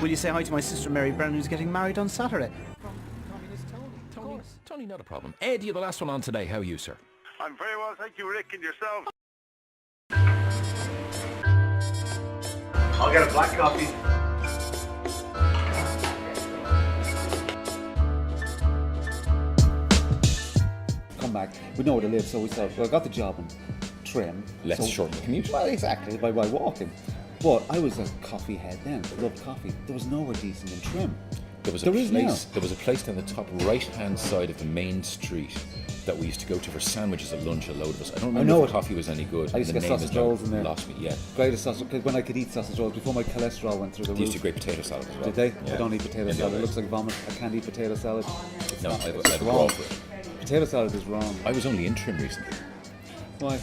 Will you say hi to my sister Mary Brown, who's getting married on Saturday? Tony, not a problem. Ed, you're the last one on today. How are you, sir? I'm very well, thank you, Rick, and yourself. I'll get a black coffee. Come back. We know where to live, so we thought, well, I got the job in Trim. Let's shorten the commute. Well, exactly, by walking. But I was a coffee head then. I loved coffee. There was nowhere decent in Trim. There was a place down the top right-hand side of the main street that we used to go to for sandwiches at lunch, a load of us. I don't remember if coffee was any good. I used to get sausage rolls in there. Lost me, yeah. Greatest sausage, when I could eat sausage rolls, before my cholesterol went through the roof. They used to do great potato salad as well. Did they? Yeah. I don't eat potato salad. It looks like vomit. I can't eat potato salad. No, I have a wrong. crawl for it. Potato salad is wrong. I was only in Trim recently. Why?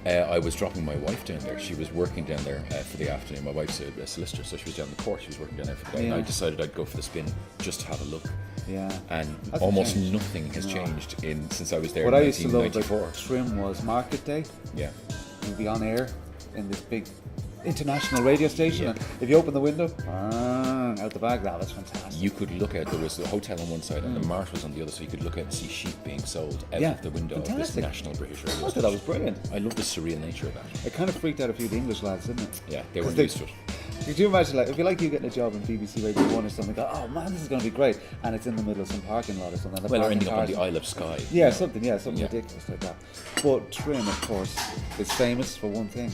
I was dropping my wife down there. She was working down there for the afternoon. My wife's a solicitor, so she was down in the court. She was working down there for the day. Yeah. And I decided I'd go for the spin just to have a look. Yeah. And That's almost changed. nothing has changed since I was there What in I used to love 1994. about Trim was Market Day. Yeah. We'd be on air in this big international radio station, and if you open the window, out the back, that was fantastic. You could look out, there was the hotel on one side and the mart was on the other, so you could look out and see sheep being sold out of the window of this national British radio I thought station. that was brilliant. I love the surreal nature of that. It kind of freaked out a few of the English lads, didn't it? Yeah, they were 'Cause used to it. Could you imagine, like, if you getting a job in BBC Radio 1 or something, go, oh man, this is going to be great, and it's in the middle of some parking lot or something. Well, they're ending up on the Isle of Skye. Yeah, something ridiculous like that. But Trim, of course, is famous for one thing.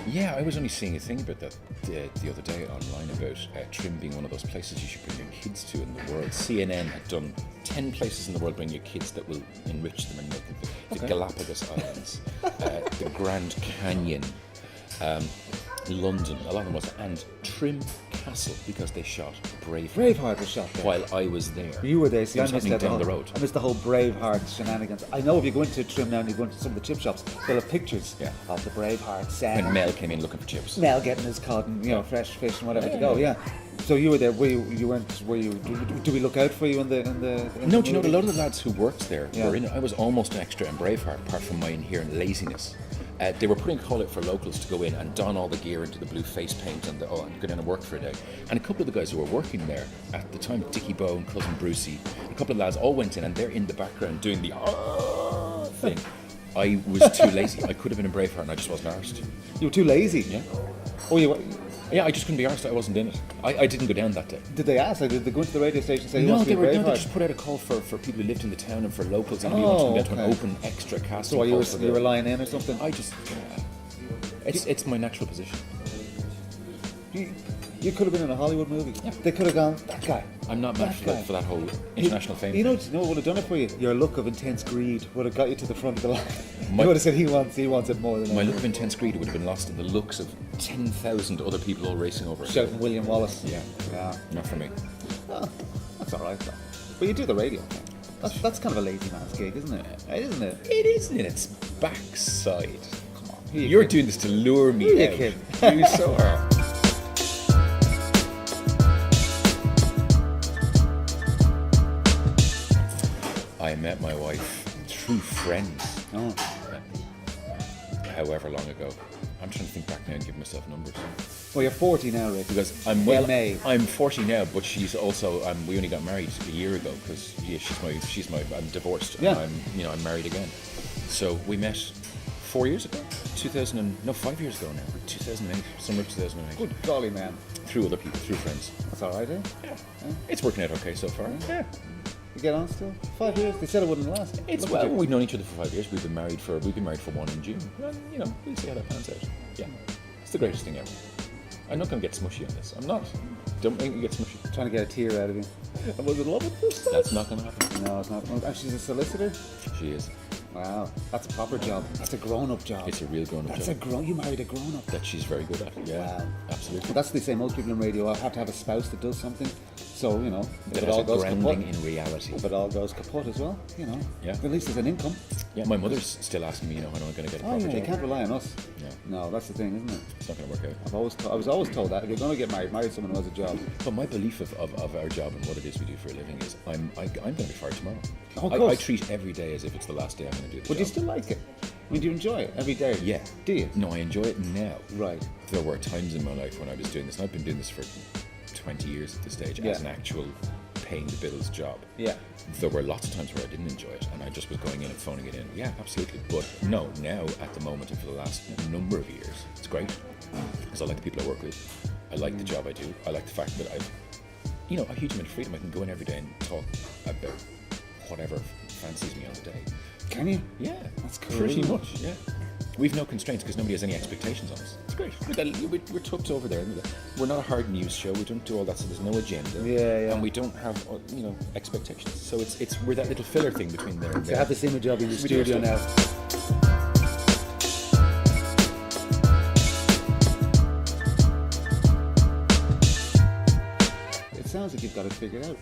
Yeah, I was only seeing a thing about that the other day online about Trim being one of those places you should bring your kids to in the world. CNN had done 10 places in the world bring your kids that will enrich them and make them. The Galapagos Islands, the Grand Canyon, London, a lot of them was, and Trim Castle, because they shot Braveheart. Braveheart was shot there. While I was there. You were there, see, It I was missed happening that down whole, the road. I missed the whole Braveheart shenanigans. I know if you go into Trim now and you go into some of the chip shops, they'll have pictures of the Braveheart set. When Mel came in looking for chips. Mel getting his cod and fresh fish and whatever to go. Yeah. So you were there. You weren't? Were you? Do we look out for you in the? No, do you know a lot of the lads who worked there Yeah. were in it? I was almost an extra in Braveheart, apart from my inherent laziness. They were putting a call out for locals to go in and don all the gear into the blue face paint and go in and work for a day. And a couple of the guys who were working there at the time, Dickie Bowe and Cousin Brucey, a couple of lads all went in and they're in the background doing the thing. I was too lazy. I could have been in Braveheart and I just wasn't arsed. You were too lazy. Yeah. Oh, you were. Yeah, I just couldn't be arsed. I wasn't in it. I didn't go down that day. Did they ask? Like, did they go into the radio station and say, No, they they just put out a call for people who lived in the town and for locals and we wanted to get to an open extra casting. So you call were lying in or something? I just, it's my natural position. You could have been in a Hollywood movie. Yeah. They could have gone, that guy. I'm not matched for that whole international fame. You know what would have done it for you? Your look of intense greed would have got you to the front of the line. You would have said he wants it more than my look of intense greed would have been lost in the looks of 10,000 other people all racing over it. Shouting William Wallace. Yeah. Not for me. Oh, that's all right though. But you do the radio thing. That's kind of a lazy man's gig, isn't it? Isn't it? It is in its backside. Come on. You're doing this to lure me out. Kid. You so are. I met my wife through friends. Oh. However long ago. I'm trying to think back now and give myself numbers. Well, you're 40 now, Rick. Because in May. I'm 40 now, but she's also. We only got married a year ago because I'm divorced. Yeah. And I'm married again. So we met 4 years ago. 5 years ago now. 2008, summer of 2008. Good golly, man. Through other people, through friends. That's all right, eh? Yeah. It's working out okay so far. Yeah. You get on still? 5 years? They said it wouldn't last. We've known each other for 5 years. We've been married for 1 in June. Well, we'll see how that pans out. Yeah. It's the greatest thing ever. I'm not going to get smushy on this. I'm not. Don't make me get smushy. Trying to get a tear out of you. I was in love with this. That's not going to happen. No, it's not. And she's a solicitor? She is. Wow, that's a proper job. That's a grown-up job. It's a real grown-up job. You married a grown-up. That she's very good at. Yeah, wow. Absolutely. Well, that's what they say. Most people in radio have to have a spouse that does something. So, if it all goes kaput, in reality. If it all goes kaput as well, Yeah. At least there's an income. Yeah, my mother's still asking me, when am I going to get a proper job? You can't rely on us. Yeah. No, that's the thing, isn't it? It's not going to work out. I was always told that if you're going to get marry someone who has a job. But my belief of our job and what it is we do for a living is I'm going to be fired tomorrow. Oh, of course. I treat every day as if it's the last day I'm going to do the job. Would you still like it? I mean, do you enjoy it every day? Yeah. Do you? No, I enjoy it now. Right. There were times in my life when I was doing this, and I've been doing this for 20 years at this stage Yeah. as an actual paying the bills job. Yeah. There were lots of times where I didn't enjoy it and I just was going in and phoning it in. Yeah, absolutely. But no, now at the moment and for the last number of years, it's great because I like the people I work with. I like the job I do. I like the fact that I've, a huge amount of freedom. I can go in every day and talk about whatever fancies me on the day. Can you? Yeah, That's cool. pretty much. Yeah, we've no constraints because nobody has any expectations on us. It's great. We're tucked over there. We're not a hard news show. We don't do all that. So there's no agenda. Yeah. And we don't have expectations. So it's we're that little filler thing between there and So there. I have this image of you in the We do studio now. It sounds like you've got it figured out.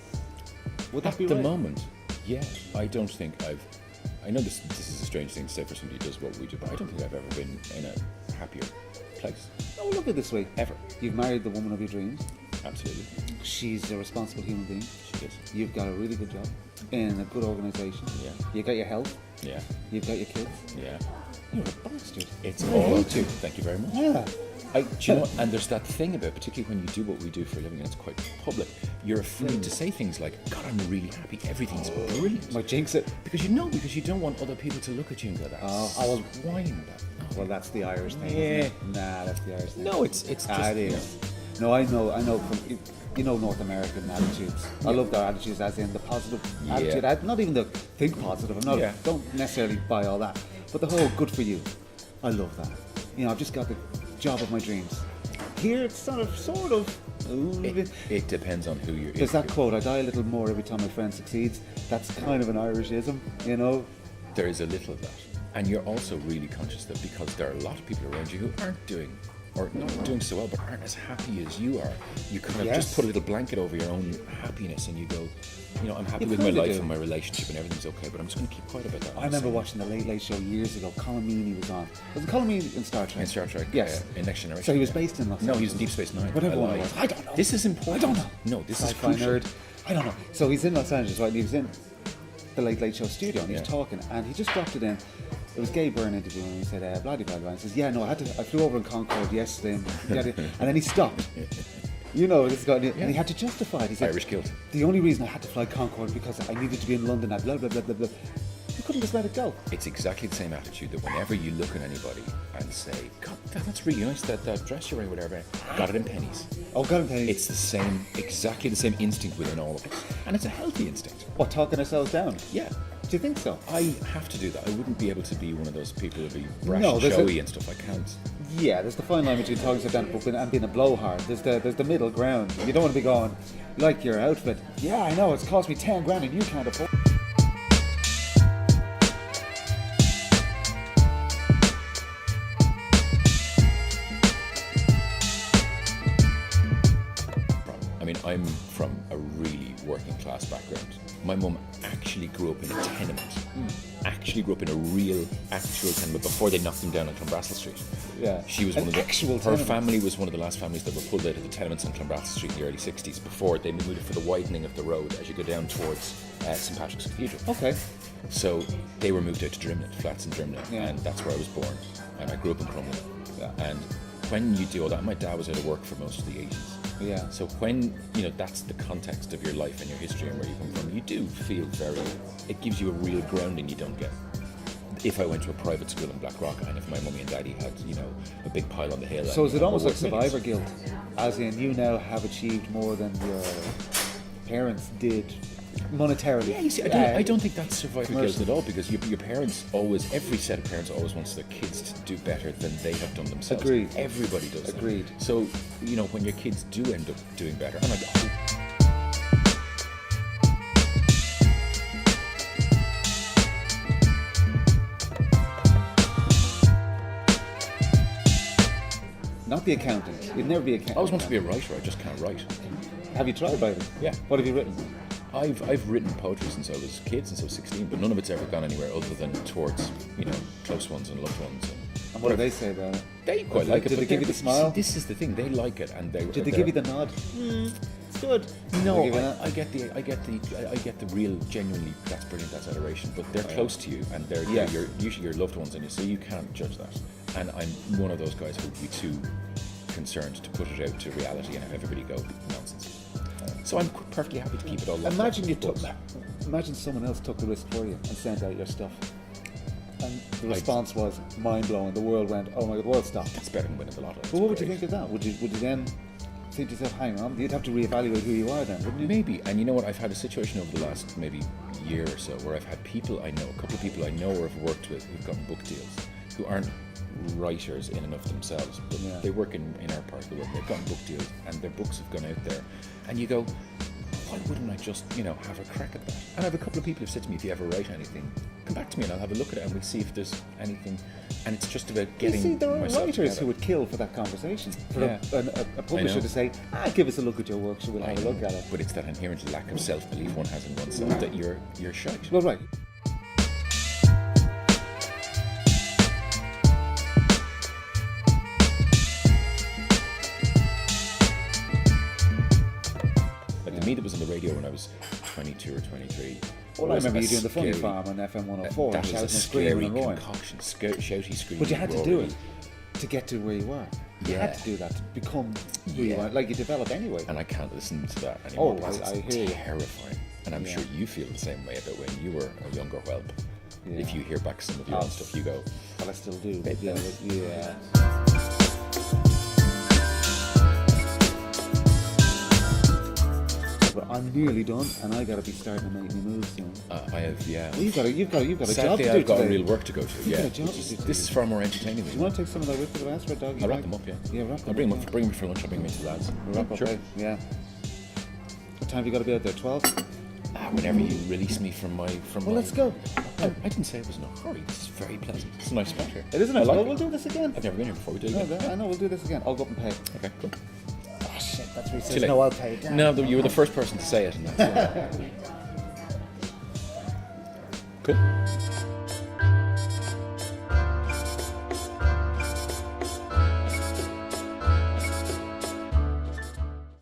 Would that At be the right? moment, yeah. I don't think I know this is a strange thing to say for somebody who does what we do, but I don't think I've ever been in a happier place. Oh, look at it this way. Ever. You've married the woman of your dreams. Absolutely. She's a responsible human being. She is. You've got a really good job in a good organisation. Yeah. You got your health. Yeah. You've got your kids. Yeah. You're a bastard. It's I all hate you. Thank you very much. Yeah. Do you know, and there's that thing about, particularly when you do what we do for a living and it's quite public, you're afraid to say things like, God, I'm really happy, everything's brilliant. Might jinx it. Because you don't want other people to look at you and go, that's I was whining about. Well, that's the Irish thing. Yeah. Isn't it? Nah, that's the Irish thing. No, it's just, It is. No, I know from North American attitudes. I love their attitudes, as in the positive attitude. Not even the think positive. Don't necessarily buy all that, but the whole good for you. I love that. I've just got the job of my dreams. Here, it's sort of. It depends on who you're. There's that quote: "I die a little more every time my friend succeeds." That's kind of an Irishism, There is a little of that, and you're also really conscious that because there are a lot of people around you who aren't doing, or not doing so well, but aren't as happy as you are. You kind of just put a little blanket over your own happiness, and you go, I'm happy with my life and my relationship, and everything's okay. But I'm just going to keep quiet about that. I remember watching the Late Late Show years ago. Colin Meaney was on. Was it Colin Meaney in Star Trek? In Star Trek, yes. In Next Generation. So he was based in Los No, Angeles. he was in Deep Space Nine. Whatever I one it lied. was. I don't know. This is important. I don't know. No, this is Sci-fi crucial. nerd. I don't know. So he's in Los Angeles, right? And he was in the Late Late Show studio, and he was talking, and he just dropped it in. It was Gay Byrne interviewing, and he said, blah, blah, blah. And he says, I flew over in Concorde yesterday, and then he stopped. This guy, and he had to justify it. He said, Irish guilt. The only reason I had to fly Concorde because I needed to be in London at blah, blah, blah, blah, blah. You couldn't just let it go. It's exactly the same attitude that whenever you look at anybody and say, God, that's really nice, that dress you're wearing, whatever, got it in pennies. Oh, got him pennies. It's exactly the same instinct within all of us. And it's a healthy instinct. What, talking ourselves down? Yeah. Do you think so? I have to do that. I wouldn't be able to be one of those people who'd be brash No, and there's showy and stuff. I can't. Yeah, there's the fine line between talking yourself down and being a blowhard. There's the middle ground. You don't want to be going, like your outfit. Yeah, I know, it's cost me 10 grand and you can't afford it. I mean, I'm from a really working class background. My mum actually grew up in a tenement. Actually grew up in a real, actual tenement before they knocked them down on Clonbrassil Street. Yeah. She was An one of the actual Her tenement. family was one of the last families that were pulled out of the tenements on Clonbrassil Street in the early 60s before they moved it for the widening of the road as you go down towards St Patrick's Cathedral. Okay. So they were moved out to Drimnagh, flats in Drimnagh, Yeah. and that's where I was born. And I grew up in Crumlin. Yeah. And when you do all that, my dad was out of work for most of the 80s. Yeah. So when, that's the context of your life and your history and where you come from, you do feel it gives you a real grounding you don't get. If I went to a private school in Blackrock and if my mummy and daddy had, a big pile on the hill. So is it almost like were worth survivor guilt? As in, you now have achieved more than your parents did monetarily. Yeah, you see, I don't think that's survivor guilt Commercial. at all because your parents always, every set of parents always wants their kids to do better than they have done themselves. Agreed. Everybody does that. Agreed. So, when your kids do end up doing better, I'm like, Not the accountant. You'd never be an accountant. I always want to be a writer, I just can't write. Have you tried writing? Yeah. What have you written? I've written poetry since I was a kid, since I was 16, but none of it's ever gone anywhere other than towards, close ones and loved ones. And what do they say about it? They quite like it. Did but they give you the smile? This is the thing, they like it, and Did they give you the nod? It's good. No, They give you that? I get the real, genuinely, that's brilliant, that's adoration. But they're close to you, and they're Yeah. usually your loved ones, and so you can't judge that. And I'm one of those guys who would be too concerned to put it out to reality and have everybody go nonsense. So I'm perfectly happy to keep it all locked Imagine up. you took. Imagine someone else took the risk for you and sent out your stuff. And the response was mind blowing. The world went, oh my god, the world stopped. That's better than winning the lotto. But what would you think of that? Would you then think to yourself, hang on, you'd have to reevaluate who you are then, wouldn't you? Maybe. And you know what? I've had a situation over the last maybe year or so where I've had people I know, a couple of people I know or have worked with who've gotten book deals, who aren't writers in and of themselves, but they work in our part of the world. They've gotten book deals and their books have gone out there. And you go, why wouldn't I just, have a crack at that? And I have a couple of people who've said to me, if you ever write anything, come back to me and I'll have a look at it and we'll see if there's anything. And it's just about getting You see, there are myself writers together. who would kill for that conversation. For Yeah. a publisher to say, give us a look at your work, so we'll have a look at it. But it's that inherent lack of self-belief one has in oneself that you're shite. Well, right. Like to me, that was on the radio when I was 22 or 23. Well, I was remember a you doing the funny scary- farm on FM 104 That and was shouting a and scary screaming and roaring. concoction, shouty, screaming. But you had to do roaring. it to get to where you were. You had to do that to become who you Yeah. are, like you develop anyway. And I can't listen to that anymore. Oh, because I it's hear you. terrifying. And I'm sure you feel the same way about when you were a younger whelp. Yeah. If you hear back some of your own stuff, you go, Well, I still do. Bit Yeah, then. yeah. But I'm nearly done, and I got to be starting to make me move soon. I have, yeah. Well, you've got a job Sadly, to do I've got today. real work to go to. You've Yeah, got a job which to is- do this is today. far more entertaining. Do you want to take some of that with you? Did I ask for a dog? I'll wrap them up, yeah. Yeah, wrap them I'll bring them up, up. Bring them for lunch. I'll bring them into the lads. Wrap up, Sure. eh? Yeah. What time have you got to be out there? 12? Whenever you release me from my Well, let's go. I didn't say it was in a hurry. This is very pleasant. It's a nice spot here. It isn't I it? like Well, it. we'll do this again. I've never been here before. We do it No, again. I know, we'll do this again. I'll go up and pay. Okay, cool. Oh shit, that's what he Too says. late. No, I'll pay. Damn. No, you were the first person to say it. And that's cool.